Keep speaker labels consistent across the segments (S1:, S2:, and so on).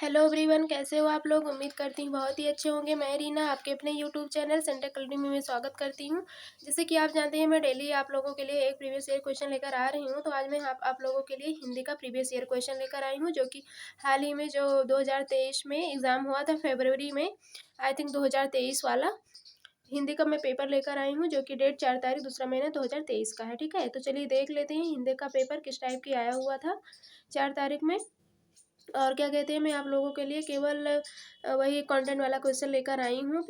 S1: Hello everyone, कैसे हो आप लोग। उम्मीद करती हूँ बहुत ही अच्छे होंगे। मैं रीना आपके अपने यूट्यूब चैनल सेंटर अकेडमी में स्वागत करती हूँ। जैसे कि आप जानते हैं, मैं डेली आप लोगों के लिए एक प्रीवियस ईयर क्वेश्चन लेकर आ रही हूँ। तो आज मैं आप लोगों के लिए हिंदी का प्रीवियस ईयर क्वेश्चन लेकर आई हूँ, जो कि हाल ही में जो 2023 में एग्ज़ाम हुआ था फरवरी में, आई थिंक 2023 वाला हिंदी का मैं पेपर लेकर आई हूँ, जो कि डेट 4 तारीख दूसरा महीना 2023 का है। ठीक है, तो चलिए देख लेते हैं हिंदी का पेपर किस टाइप की आया हुआ था 4 तारीख में। और क्या कहते हैं, मैं आप लोगों के लिए केवल वही कंटेंट वाला क्वेश्चन लेकर आई हूँ।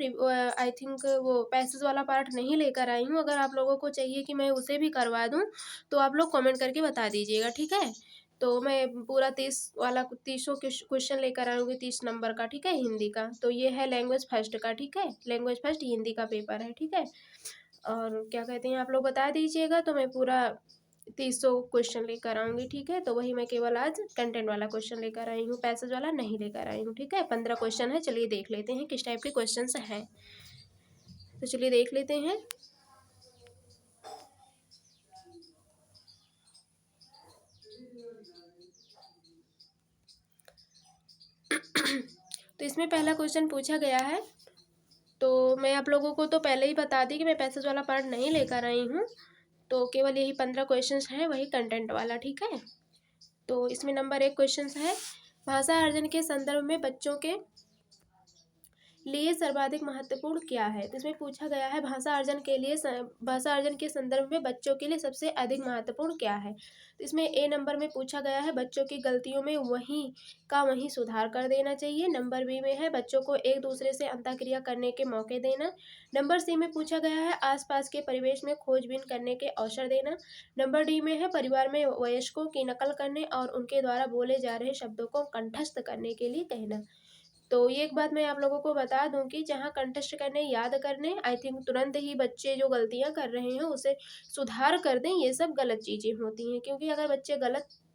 S1: आई थिंक वो पैसेज वाला पार्ट नहीं लेकर आई हूँ। अगर आप लोगों को चाहिए कि मैं उसे भी करवा दूँ तो आप लोग कमेंट करके बता दीजिएगा, ठीक है। तो मैं पूरा 30 क्वेश्चन लेकर आऊँगी, 30 नंबर का, ठीक है, हिंदी का। तो ये है लैंग्वेज फर्स्ट का, ठीक है, लैंग्वेज फर्स्ट हिंदी का पेपर है, ठीक है। और क्या कहते हैं, आप लोग बता दीजिएगा तो मैं पूरा 30 क्वेश्चन लेकर आऊँगी, ठीक है। तो वही मैं केवल आज कंटेंट वाला क्वेश्चन लेकर आई हूँ, पैसेज वाला नहीं लेकर आई हूँ, ठीक है। 15 क्वेश्चन है, चलिए देख लेते हैं किस टाइप के क्वेश्चन हैं। तो चलिए देख लेते हैं। तो इसमें पहला क्वेश्चन पूछा गया है, तो मैं आप लोगों को तो पहले ही बता दी कि मैं पैसेज वाला पार्ट नहीं लेकर आई हूँ। तो केवल यही 15 क्वेश्चन हैं, वही कंटेंट वाला, ठीक है। तो इसमें नंबर 1 क्वेश्चन है, भाषा अर्जन के संदर्भ में बच्चों के लिए सर्वाधिक महत्वपूर्ण क्या है। तो इसमें पूछा गया है भाषा अर्जन के संदर्भ में बच्चों के लिए सबसे अधिक महत्वपूर्ण क्या है। तो इसमें ए नंबर में पूछा गया है, बच्चों की गलतियों में वहीं सुधार कर देना चाहिए। नंबर बी में है, बच्चों को एक दूसरे से अंतःक्रिया करने के मौके देना। नंबर सी में पूछा गया है, आसपास के परिवेश में खोजबीन करने के अवसर देना। नंबर डी में है, परिवार में वयस्कों की नकल करने और उनके द्वारा बोले जा रहे शब्दों को कंठस्थ करने के लिए कहना। तो ये एक बात मैं आप लोगों को बता दूं कि जहाँ कंटेस्ट करने, याद करने, आई थिंक तुरंत ही बच्चे जो गलतियाँ कर रहे हैं उसे सुधार कर दें, ये सब गलत चीज़ें होती हैं। क्योंकि अगर बच्चे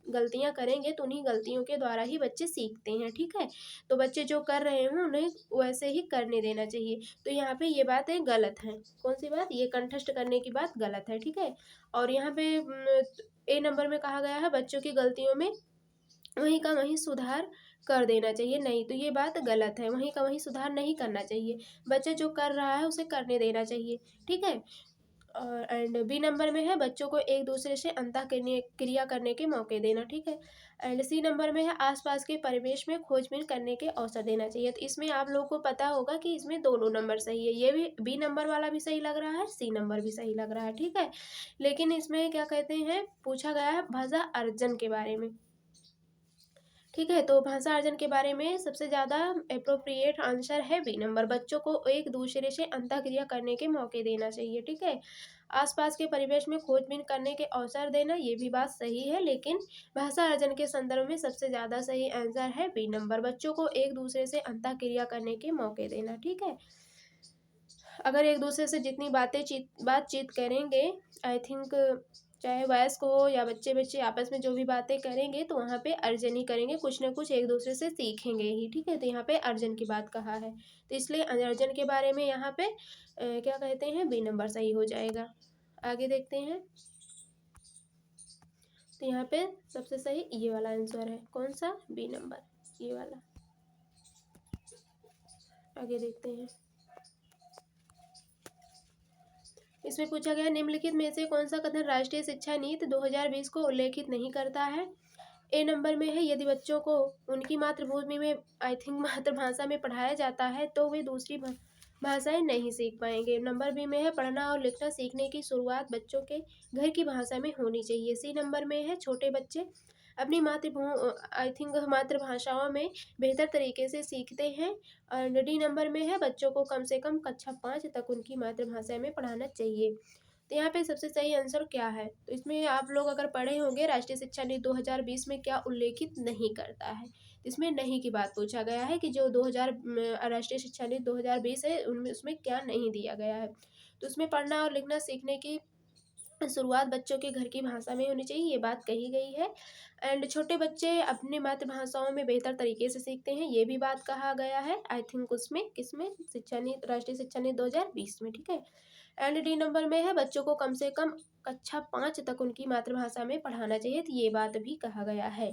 S1: गलतियाँ करेंगे तो उन्हीं गलतियों के द्वारा ही बच्चे सीखते हैं, ठीक है। तो बच्चे जो कर रहे हैं उन्हें वैसे ही करने देना चाहिए। तो यहाँ पे ये बातें गलत हैं। कौन सी बात, ये कंटेस्ट करने की बात गलत है, ठीक है। और यहाँ पे ए नंबर में कहा गया है, बच्चों की गलतियों में वहीं का वहीं सुधार कर देना चाहिए। नहीं, तो ये बात गलत है, वहीं का वहीं सुधार नहीं करना चाहिए। बच्चा जो कर रहा है उसे करने देना चाहिए, ठीक है। और एंड बी नंबर में है, बच्चों को एक दूसरे से क्रिया करने के मौके देना, ठीक है। एंड सी नंबर में है, आसपास के परिवेश में खोजबीन करने के अवसर देना चाहिए। तो इसमें आप लोगों को पता होगा कि इसमें दोनों नंबर सही है, ये भी बी नंबर वाला भी सही लग रहा है, सी नंबर भी सही लग रहा है, ठीक है। लेकिन इसमें क्या कहते हैं, पूछा गया है भाषा अर्जन के बारे में, ठीक है। तो भाषा अर्जन के बारे में सबसे ज़्यादा अप्रोप्रिएट आंसर है बी नंबर, बच्चों को एक दूसरे से अंतःक्रिया करने के मौके देना चाहिए, ठीक है। आसपास के परिवेश में खोजबीन करने के अवसर देना, ये भी बात सही है, लेकिन भाषा अर्जन के संदर्भ में सबसे ज़्यादा सही आंसर है बी नंबर, बच्चों को एक दूसरे से अंतःक्रिया करने के मौके देना, ठीक है। अगर एक दूसरे से जितनी बातचीत करेंगे, आई थिंक चाहे वयस्क हो या बच्चे बच्चे आपस में जो भी बातें करेंगे तो वहाँ पे अर्जन ही करेंगे, कुछ ना कुछ एक दूसरे से सीखेंगे ही, ठीक है। तो यहाँ पे अर्जन की बात कहा है, तो इसलिए अर्जन के बारे में यहाँ पे क्या कहते हैं, बी नंबर सही हो जाएगा। आगे देखते हैं। तो यहाँ पे सबसे सही ये वाला आंसर है, कौन सा, बी नंबर, ये वाला। आगे देखते हैं। इसमें पूछा गया, निम्नलिखित में से कौन सा कथन राष्ट्रीय शिक्षा नीति 2020 को उल्लेखित नहीं करता है। ए नंबर में है, यदि बच्चों को उनकी मातृभूमि में, आई थिंक मातृभाषा में पढ़ाया जाता है तो वे दूसरी भाषाएं नहीं सीख पाएंगे। नंबर बी में है, पढ़ना और लिखना सीखने की शुरुआत बच्चों के घर की भाषा में होनी चाहिए। सी नंबर में है, छोटे बच्चे अपनी आई थिंक मातृभाषाओं में बेहतर तरीके से सीखते हैं। और डी नंबर में है, बच्चों को कम से कम कक्षा 5 तक उनकी मातृभाषा में पढ़ाना चाहिए। तो यहाँ पे सबसे सही आंसर क्या है, तो इसमें आप लोग अगर पढ़े होंगे, राष्ट्रीय शिक्षा नीति 2020 में क्या उल्लेखित नहीं करता है। इसमें नहीं की बात पूछा गया है कि जो 2000 राष्ट्रीय शिक्षा नीति 2020 है उनमें उसमें क्या नहीं दिया गया है। तो उसमें पढ़ना और लिखना सीखने की शुरुआत बच्चों के घर की भाषा में होनी चाहिए, ये बात कही गई है। एंड छोटे बच्चे अपनी मातृभाषाओं में बेहतर तरीके से सीखते हैं, ये भी बात कहा गया है, आई थिंक उसमें किसमें, शिक्षा नीति, राष्ट्रीय शिक्षा नीति 2020 में, ठीक है। एंड डी नंबर में है, बच्चों को कम से कम कक्षा 5 तक उनकी मातृभाषा में पढ़ाना चाहिए, तो ये बात भी कहा गया है।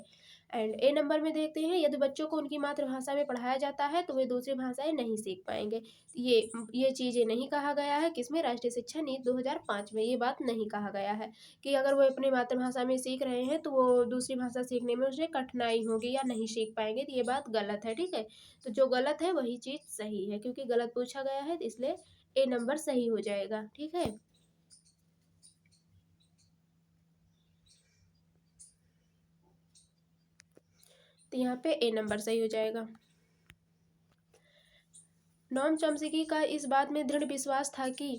S1: एंड ए नंबर में देखते हैं, यदि बच्चों को उनकी मातृभाषा में पढ़ाया जाता है तो वे दूसरी भाषाएं नहीं सीख पाएंगे। ये चीज़ें नहीं कहा गया है किसमें, राष्ट्रीय शिक्षा नीति 2005 में ये बात नहीं कहा गया है कि अगर वो अपनी मातृभाषा में सीख रहे हैं तो वो दूसरी भाषा सीखने में उसे कठिनाई होगी या नहीं सीख पाएंगे, तो ये बात गलत है। ठीक है, तो जो गलत है वही चीज़ सही है, क्योंकि गलत पूछा गया है तो इसलिए ए नंबर सही हो जाएगा। ठीक है, तो यहाँ पे ए नंबर सही हो जाएगा। नॉम चॉम्स्की का इस बात में दृढ़ विश्वास था कि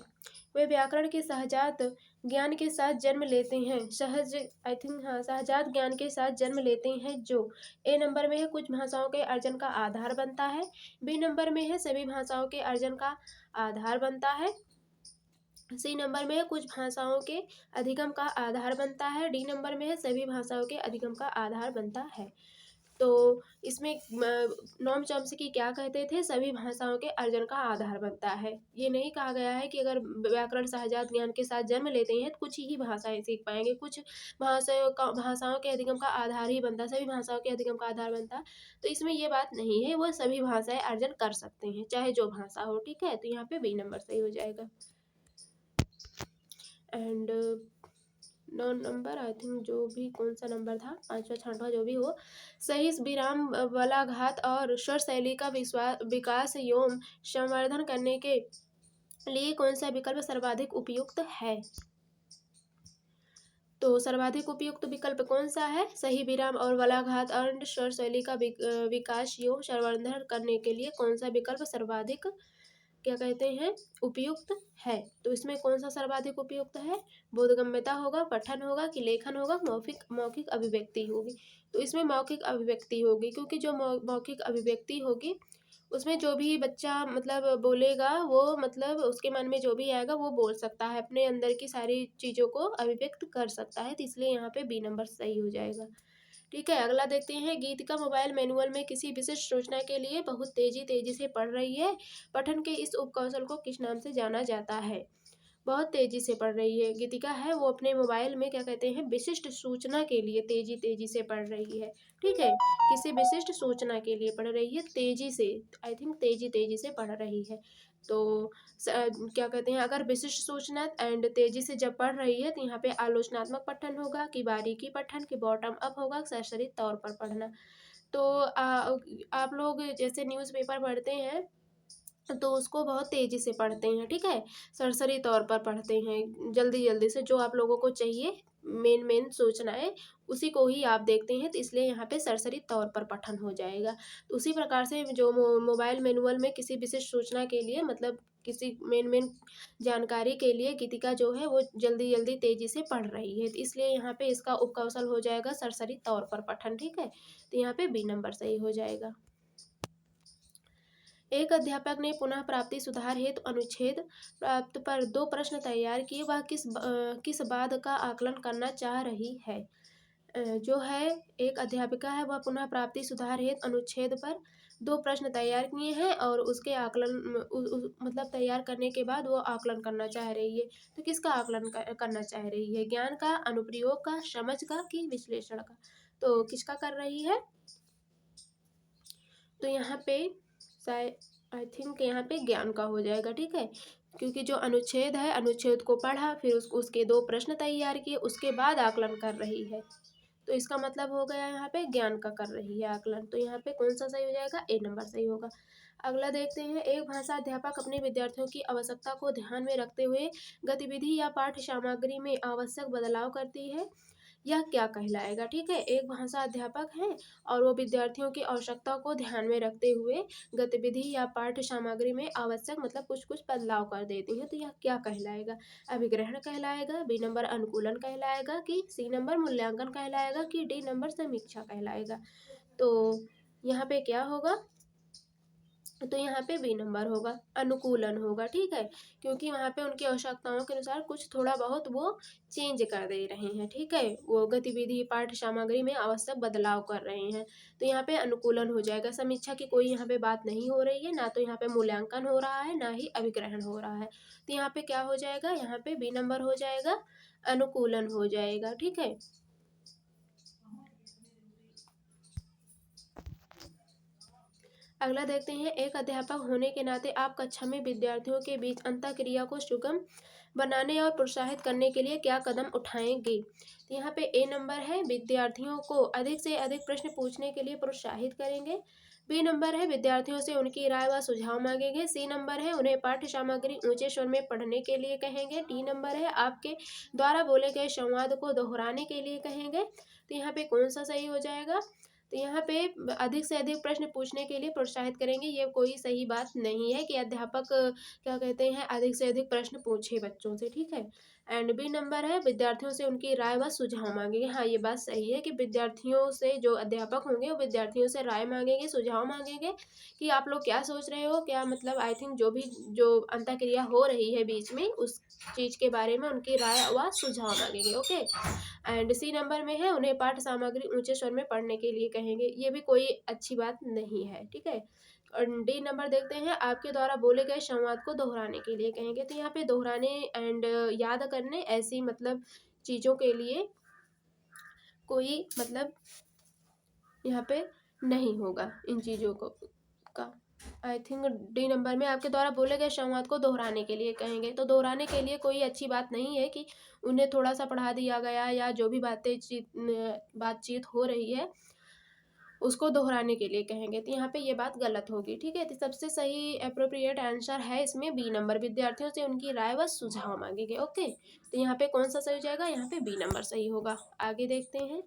S1: वे व्याकरण के सहजात ज्ञान के साथ जन्म लेते हैं, सहजात ज्ञान के साथ जन्म लेते हैं, जो ए नंबर में है कुछ भाषाओं के अर्जन का आधार बनता है, बी नंबर में है सभी भाषाओं के अर्जन का आधार बनता है, सी नंबर में है कुछ भाषाओं के अधिगम का आधार बनता है, डी नंबर में है सभी भाषाओं के अधिगम का आधार बनता है। तो इसमें नॉम चॉम्स्की क्या कहते थे, सभी भाषाओं के अर्जन का आधार बनता है। ये नहीं कहा गया है कि अगर व्याकरण सहजात ज्ञान के साथ जन्म लेते हैं तो कुछ ही भाषाएं सीख पाएंगे, कुछ भाषाओं के अधिगम का आधार ही बनता, सभी भाषाओं के अधिगम का आधार बनता। तो इसमें ये बात नहीं है, वो सभी भाषाएं अर्जन कर सकते हैं चाहे जो भाषा हो। ठीक है, तो यहाँ पे बी नंबर सही हो जाएगा। एंड 9 नंबर, आई थिंक जो भी कौन सा नंबर था, 5वां 6वां जो भी हो, सही विराम वाला घात और स्वर शैली का विकास एवं संवर्धन करने के लिए कौन सा विकल्प सर्वाधिक उपयुक्त है। तो सर्वाधिक उपयुक्त विकल्प कौन सा है, सही विराम और वलाघात और स्वर शैली का विकास एवं संवर्धन करने के लिए कौन सा विकल्प सर्वाधिक क्या कहते हैं उपयुक्त है। तो इसमें कौन सा सर्वाधिक उपयुक्त है, बोधगम्यता होगा, पठन होगा कि लेखन होगा, मौखिक अभिव्यक्ति होगी। तो इसमें मौखिक अभिव्यक्ति होगी, क्योंकि जो मौखिक अभिव्यक्ति होगी उसमें जो भी बच्चा मतलब बोलेगा वो मतलब उसके मन में जो भी आएगा वो बोल सकता है, अपने अंदर की सारी चीज़ों को अभिव्यक्त कर सकता है, तो इसलिए यहाँ पे बी नंबर सही हो जाएगा। ठीक है, अगला देखते हैं, गीतिका मोबाइल मैनुअल में किसी विशिष्ट सूचना के लिए बहुत तेजी से पढ़ रही है, पठन के इस उपकौशल को किस नाम से जाना जाता है। बहुत तेजी से पढ़ रही है गीतिका है, वो अपने मोबाइल में क्या कहते हैं विशिष्ट सूचना के लिए तेजी से पढ़ रही है। ठीक है, किसी विशिष्ट सूचना के लिए पढ़ रही है तेजी से, आई थिंक तेजी से पढ़ रही है। तो क्या कहते हैं, अगर विशिष्ट सूचना एंड तेजी से जब पढ़ रही है तो यहाँ पे आलोचनात्मक पठन होगा कि बारीकी पठन कि बॉटम अप होगा, सरसरी तौर पर पढ़ना। तो आप लोग जैसे न्यूज़पेपर पढ़ते हैं तो उसको बहुत तेज़ी से पढ़ते हैं। ठीक है, सरसरी तौर पर पढ़ते हैं, जल्दी से जो आप लोगों को चाहिए मेन सूचनाएं उसी को ही आप देखते हैं, तो इसलिए यहाँ पे सरसरी तौर पर पठन हो जाएगा। तो उसी प्रकार से जो मोबाइल मैनुअल में किसी विशिष्ट सूचना के लिए मतलब किसी मेन जानकारी के लिए गीतिका जो है वो जल्दी तेजी से पढ़ रही है, तो इसलिए यहाँ पे इसका उपकौशल हो जाएगा सरसरी तौर पर पठन। ठीक है, तो यहाँ पे बी नंबर सही हो जाएगा। एक अध्यापक ने पुनः प्राप्ति सुधार हेतु अनुच्छेद प्राप्त पर 2 प्रश्न तैयार किए, वह किस बात का आकलन करना चाह रही है। जो है एक अध्यापिका है, वह पुनः प्राप्ति सुधार हेतु अनुच्छेद पर 2 प्रश्न तैयार किए हैं और उसके आकलन मतलब तैयार करने के बाद वो आकलन करना चाह रही है। तो किसका आकलन करना चाह रही है, ज्ञान का, अनुप्रयोग का, समझ का कि विश्लेषण का। तो किसका कर रही है, तो यहाँ पे आई थिंक यहाँ पे ज्ञान का हो जाएगा। ठीक है, क्योंकि जो अनुच्छेद है अनुच्छेद को पढ़ा फिर उसके 2 प्रश्न तैयार किए उसके बाद आकलन कर रही है, तो इसका मतलब हो गया यहाँ पे ज्ञान का कर रही है आकलन। तो यहाँ पे कौन सा सही हो जाएगा, ए नंबर सही होगा। अगला देखते हैं, एक भाषा अध्यापक अपने विद्यार्थियों की आवश्यकता को ध्यान में रखते हुए गतिविधि या पाठ्य सामग्री में आवश्यक बदलाव करती है, यह क्या कहलाएगा। ठीक है, एक भाषा अध्यापक है और वो विद्यार्थियों की आवश्यकता को ध्यान में रखते हुए गतिविधि या पाठ्य सामग्री में आवश्यक मतलब कुछ बदलाव कर देती हैं, तो यह क्या कहलाएगा, अभिग्रहण कहलाएगा, बी नंबर अनुकूलन कहलाएगा कि सी नंबर मूल्यांकन कहलाएगा कि डी नंबर समीक्षा कहलाएगा। तो यहाँ पे क्या होगा, तो यहाँ पे बी नंबर होगा, अनुकूलन होगा। ठीक है, क्योंकि वहाँ पे उनकी आवश्यकताओं के अनुसार कुछ थोड़ा बहुत वो चेंज कर दे रहे हैं। ठीक है, वो गतिविधि पाठ्य सामग्री में आवश्यक बदलाव कर रहे हैं, तो यहाँ पे अनुकूलन हो जाएगा। समीक्षा की कोई यहाँ पे बात नहीं हो रही है, ना तो यहाँ पे मूल्यांकन हो रहा है ना ही अभिग्रहण हो रहा है, तो यहाँ पे क्या हो जाएगा, यहाँ पे बी नंबर हो जाएगा, अनुकूलन हो जाएगा। ठीक है, अगला देखते हैं, एक अध्यापक होने के नाते आप कक्षा में विद्यार्थियों के बीच अंतःक्रिया को सुगम बनाने और प्रोत्साहित करने के लिए क्या कदम उठाएंगे। तो यहाँ पे ए नंबर है, विद्यार्थियों को अधिक से अधिक प्रश्न पूछने के लिए प्रोत्साहित करेंगे। बी नंबर है, विद्यार्थियों से उनकी राय व सुझाव मांगेंगे। सी नंबर है, उन्हें पाठ्य सामग्री ऊंचे स्वर में पढ़ने के लिए कहेंगे। डी नंबर है, आपके द्वारा बोले गए संवाद को दोहराने के लिए कहेंगे। तो यहाँ पे कौन सा सही हो जाएगा। तो यहाँ पे अधिक से अधिक प्रश्न पूछने के लिए प्रोत्साहित करेंगे, ये कोई सही बात नहीं है कि अध्यापक क्या कहते हैं अधिक से अधिक प्रश्न पूछे बच्चों से, ठीक है। एंड बी नंबर है, विद्यार्थियों से उनकी राय व सुझाव मांगेंगे। हाँ, ये बात सही है कि विद्यार्थियों से, जो अध्यापक होंगे वो विद्यार्थियों से राय मांगेंगे, सुझाव मांगेंगे कि आप लोग क्या सोच रहे हो, क्या मतलब आई थिंक जो अंतःक्रिया हो रही है बीच में उस चीज के बारे में उनकी राय व सुझाव मांगेंगे। ओके। एंड सी नंबर में है, उन्हें पाठ्य सामग्री ऊंचे स्वर में पढ़ने के लिए कहेंगे। ये भी कोई अच्छी बात नहीं है, ठीक है। और डी नंबर देखते हैं, आपके द्वारा बोले गए संवाद को दोहराने के लिए कहेंगे। तो यहाँ पे दोहराने एंड याद करने ऐसी मतलब चीज़ों के लिए कोई मतलब यहाँ पे नहीं होगा इन चीज़ों को का। आई थिंक डी नंबर में आपके द्वारा बोले गए संवाद को दोहराने के लिए कहेंगे। तो दोहराने के लिए कोई अच्छी बात नहीं है कि उन्हें थोड़ा सा पढ़ा दिया गया या जो भी बातचीत हो रही है उसको दोहराने के लिए कहेंगे। तो यहाँ पे ये बात गलत होगी, ठीक है। तो सबसे सही अप्रोप्रिएट आंसर है इसमें बी नंबर, विद्यार्थियों से उनकी राय व सुझाव मांगेंगे। ओके। तो यहाँ पे कौन सा सही हो जाएगा, यहाँ पे बी नंबर सही होगा। आगे देखते हैं,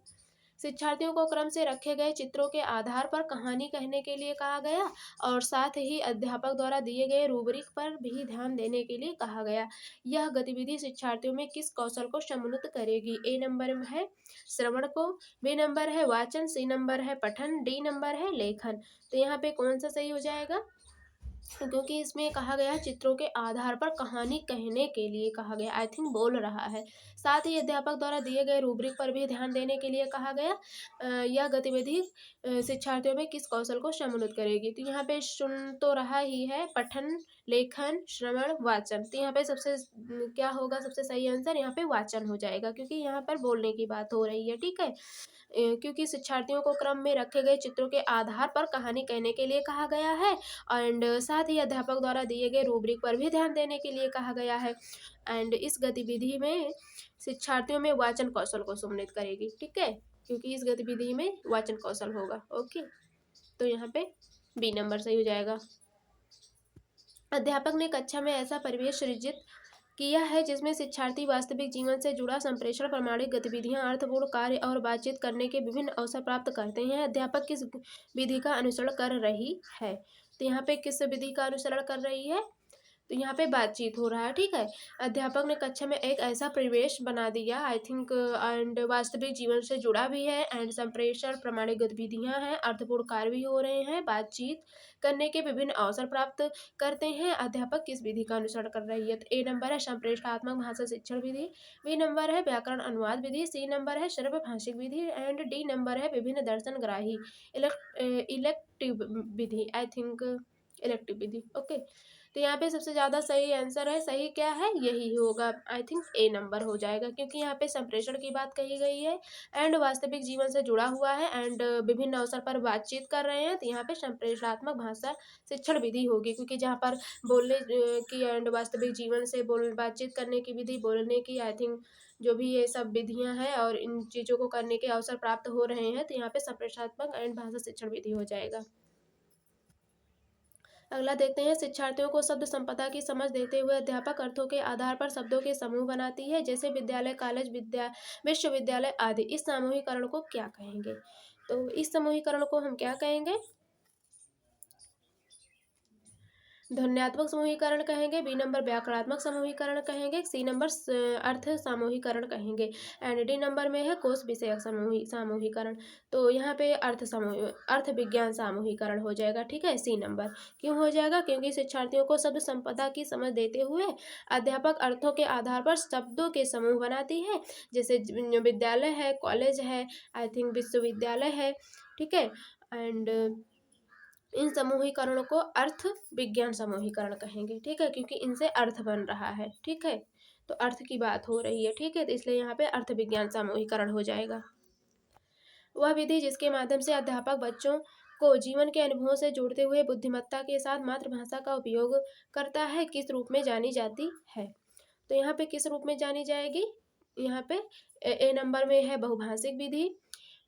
S1: शिक्षार्थियों को क्रम से रखे गए चित्रों के आधार पर कहानी कहने के लिए कहा गया और साथ ही अध्यापक द्वारा दिए गए रूब्रिक पर भी ध्यान देने के लिए कहा गया। यह गतिविधि शिक्षार्थियों में किस कौशल को सम्मिलित करेगी। ए नंबर में है श्रवण को, बी नंबर है वाचन, सी नंबर है पठन, डी नंबर है लेखन। तो यहाँ पे कौन सा सही हो जाएगा, क्योंकि इसमें कहा गया है चित्रों के आधार पर कहानी कहने के लिए कहा गया, आई थिंक बोल रहा है। साथ ही अध्यापक द्वारा दिए गए रूब्रिक पर भी ध्यान देने के लिए कहा गया। यह गतिविधि शिक्षार्थियों में किस कौशल को सम्मिलित करेगी। तो यहाँ पे सुन तो रहा ही है, पठन, लेखन, श्रवण, वाचन। तो यहाँ पे सबसे क्या होगा, सबसे सही आंसर यहाँ पे वाचन हो जाएगा, क्योंकि यहाँ पर बोलने की बात हो रही है, ठीक है। क्योंकि शिक्षार्थियों को क्रम में रखे गए चित्रों के आधार पर कहानी कहने के लिए कहा गया है एंड साथ ही अध्यापक द्वारा दिए गए रूब्रिक पर भी ध्यान देने के लिए कहा गया है। एंड इस गतिविधि में शिक्षार्थियों में वाचन कौशल को सम्मिलित करेगी, ठीक है, क्योंकि इस गतिविधि में वाचन कौशल होगा। ओके। तो यहाँ पे बी नंबर सही हो जाएगा। अध्यापक ने कक्षा में ऐसा परिवेश सृजित किया है जिसमें शिक्षार्थी वास्तविक जीवन से जुड़ा संप्रेषण, प्रमाणिक गतिविधियां, अर्थपूर्ण कार्य और बातचीत करने के विभिन्न अवसर प्राप्त करते हैं। अध्यापक किस विधि का अनुसरण कर रही है। तो यहाँ पे किस विधि का अनुसरण कर रही है, तो यहाँ पे बातचीत हो रहा है, ठीक है। अध्यापक ने कक्षा में एक ऐसा परिवेश बना दिया, आई थिंक एंड वास्तविक जीवन से जुड़ा भी है एंड संप्रेषण, प्रमाणिक गतिविधियां हैं, अर्थपूर्ण कार्य भी हो रहे हैं, बातचीत करने के विभिन्न अवसर प्राप्त करते हैं। अध्यापक किस विधि का अनुसरण कर रही है। तो ए नंबर है संप्रेषणात्मक भाषा शिक्षण विधि, बी नंबर है व्याकरण अनुवाद विधि, सी नंबर है सर्व भाषिक विधि एंड डी नंबर है विभिन्न दर्शन ग्राही elective Vidhi, I think elective Vidhi. Okay. तो यहाँ पे सबसे ज़्यादा सही आंसर है, सही क्या है, यही होगा, आई थिंक ए नंबर हो जाएगा, क्योंकि यहाँ पे संप्रेषण की बात कही गई है एंड वास्तविक जीवन से जुड़ा हुआ है एंड विभिन्न अवसर पर बातचीत कर रहे हैं। तो यहाँ पे संप्रेषणात्मक भाषा शिक्षण विधि होगी, क्योंकि जहाँ पर बोलने की एंड वास्तविक जीवन से बातचीत करने की विधि, बोलने की, आई थिंक जो भी ये सब विधियाँ हैं और इन चीज़ों को करने के अवसर प्राप्त हो रहे हैं, तो यहाँ पे संप्रेषणात्मक एंड भाषा शिक्षण विधि हो जाएगा। अगला देखते हैं, शिक्षार्थियों को शब्द संपदा की समझ देते हुए अध्यापक अर्थों के आधार पर शब्दों के समूह बनाती है, जैसे विद्यालय, कॉलेज, विश्वविद्यालय आदि। इस समूहीकरण को क्या कहेंगे। तो इस समूहीकरण को हम क्या कहेंगे, ध्वन्यात्मक समूहीकरण कहेंगे, बी नंबर व्याकरणात्मक समूहीकरण कहेंगे, सी नंबर अर्थ समूहीकरण कहेंगे एंड डी नंबर में है कोश विषयक समूहीकरण। तो यहाँ पे अर्थ विज्ञान समूहीकरण हो जाएगा, ठीक है, सी नंबर। क्यों हो जाएगा, क्योंकि शिक्षार्थियों को शब्द संपदा की समझ देते हुए अध्यापक अर्थों के आधार पर शब्दों के समूह बनाती है, जैसे विद्यालय है, कॉलेज है, आई थिंक विश्वविद्यालय है, ठीक है। एंड इन समूहीकरणों को अर्थ विज्ञान समूहीकरण कहेंगे, ठीक है, क्योंकि इनसे अर्थ बन रहा है, ठीक है। तो अर्थ की बात हो रही है, ठीक है, तो इसलिए यहाँ पे अर्थ विज्ञान समूहीकरण हो जाएगा। वह विधि जिसके माध्यम से अध्यापक बच्चों को जीवन के अनुभवों से जोड़ते हुए बुद्धिमत्ता के साथ मातृभाषा का उपयोग करता है, किस रूप में जानी जाती है? तो यहाँ पे किस रूप में जानी जाएगी? यहाँ पे ए नंबर में है बहुभाषिक विधि,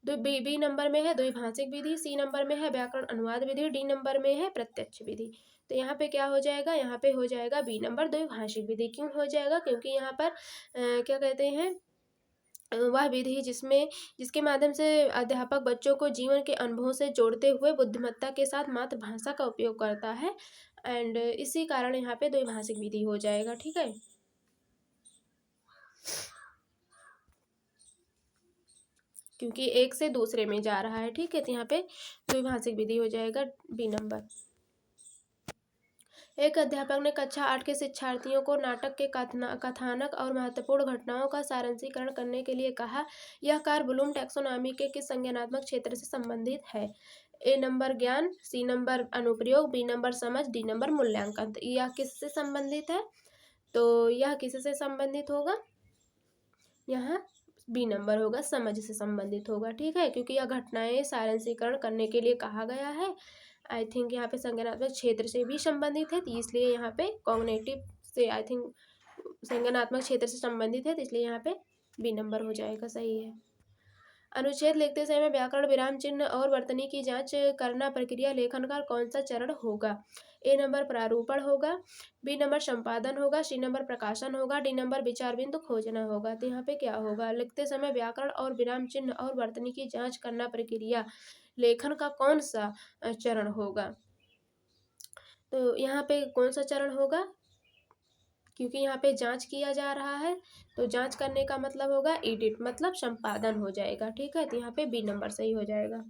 S1: बी नंबर में है द्विभाषिक विधि, सी नंबर में है व्याकरण अनुवाद विधि, डी नंबर में है प्रत्यक्ष विधि। तो यहाँ पे क्या हो जाएगा? यहाँ पे हो जाएगा बी नंबर द्विभाषिक विधि। क्यों हो जाएगा? क्योंकि यहाँ पर क्या कहते हैं, वह विधि जिसके माध्यम से अध्यापक बच्चों को जीवन के अनुभवों से जोड़ते हुए बुद्धिमत्ता के साथ मातृभाषा का उपयोग करता है, एंड इसी कारण यहाँ पे द्विभाषिक विधि हो जाएगा। ठीक है, क्योंकि एक से दूसरे में जा रहा है। ठीक है, तो यहाँ पे द्विभाषिक विधि हो जाएगा बी नंबर। एक अध्यापक ने कक्षा 8 के शिक्षार्थियों को नाटक के कथानक और महत्वपूर्ण घटनाओं का सारांशीकरण करने के लिए कहा। यह कार्य ब्लूम टैक्सोनॉमी के किस संज्ञानात्मक क्षेत्र से संबंधित है? ए नंबर ज्ञान, सी नंबर अनुप्रयोग, बी नंबर समझ, डी नंबर मूल्यांकन। यह किससे संबंधित है? तो यह किससे संबंधित होगा? यहाँ बी नंबर होगा, समझ से संबंधित होगा। ठीक है, क्योंकि यह घटनाएं सारांशीकरण करने के लिए कहा गया है। आई थिंक यहाँ पे संज्ञानात्मक क्षेत्र से भी संबंधित है, तो इसलिए यहाँ पे कॉग्निटिव से आई थिंक संज्ञानात्मक क्षेत्र से संबंधित है, तो इसलिए यहाँ पे बी नंबर हो जाएगा। सही है। अनुच्छेद लिखते समय व्याकरण, विराम चिन्ह और वर्तनी की जांच करना प्रक्रिया लेखन का कौन सा चरण होगा? ए नंबर प्रारूपण होगा, बी नंबर संपादन होगा, सी नंबर प्रकाशन होगा, डी नंबर विचार बिंदु खोजना होगा। तो यहाँ पे क्या होगा? लिखते समय व्याकरण और विराम चिन्ह और वर्तनी की जांच करना प्रक्रिया लेखन का कौन सा चरण होगा? तो यहाँ पे कौन सा चरण होगा? क्योंकि यहाँ पे जांच किया जा रहा है, तो जांच करने का मतलब होगा एडिट, मतलब संपादन हो जाएगा। ठीक है, तो यहाँ पे बी नंबर सही हो जाएगा।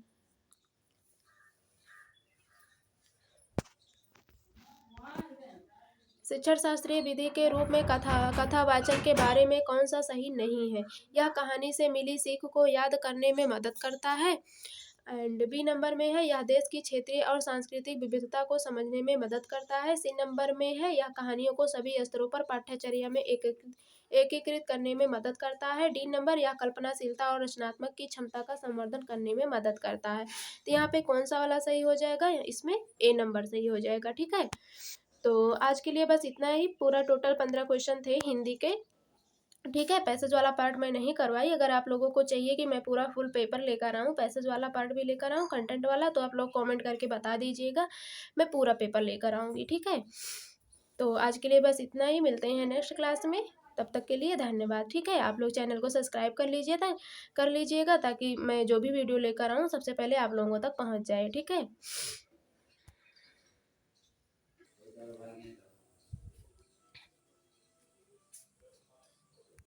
S1: शिक्षण शास्त्रीय विधि के रूप में कथावाचन के बारे में कौन सा सही नहीं है? यह कहानी से मिली सीख को याद करने में मदद करता है, एंड बी नंबर में है यह देश की क्षेत्रीय और सांस्कृतिक विविधता को समझने में मदद करता है, सी नंबर में है यह कहानियों को सभी स्तरों पर पाठ्यचर्या में एकीकृत करने में मदद करता है, डी नंबर यह कल्पनाशीलता और रचनात्मक की क्षमता का संवर्धन करने में मदद करता है। तो यहाँ पे कौन सा वाला सही हो जाएगा? इसमें ए नंबर सही हो जाएगा। ठीक है, तो आज के लिए बस इतना ही। पूरा टोटल 15 क्वेश्चन थे हिंदी के। ठीक है, पैसेज वाला पार्ट मैं नहीं करवाई। अगर आप लोगों को चाहिए कि मैं पूरा फुल पेपर लेकर आऊँ, पैसेज वाला पार्ट भी लेकर आऊँ, कंटेंट वाला, तो आप लोग कमेंट करके बता दीजिएगा, मैं पूरा पेपर लेकर आऊँगी। ठीक है, तो आज के लिए बस इतना ही। मिलते हैं नेक्स्ट क्लास में, तब तक के लिए धन्यवाद। ठीक है, आप लोग चैनल को सब्सक्राइब कर लीजिएगा ताकि मैं जो भी वीडियो लेकर आऊँ सबसे पहले आप लोगों तक पहुँच जाए। ठीक है।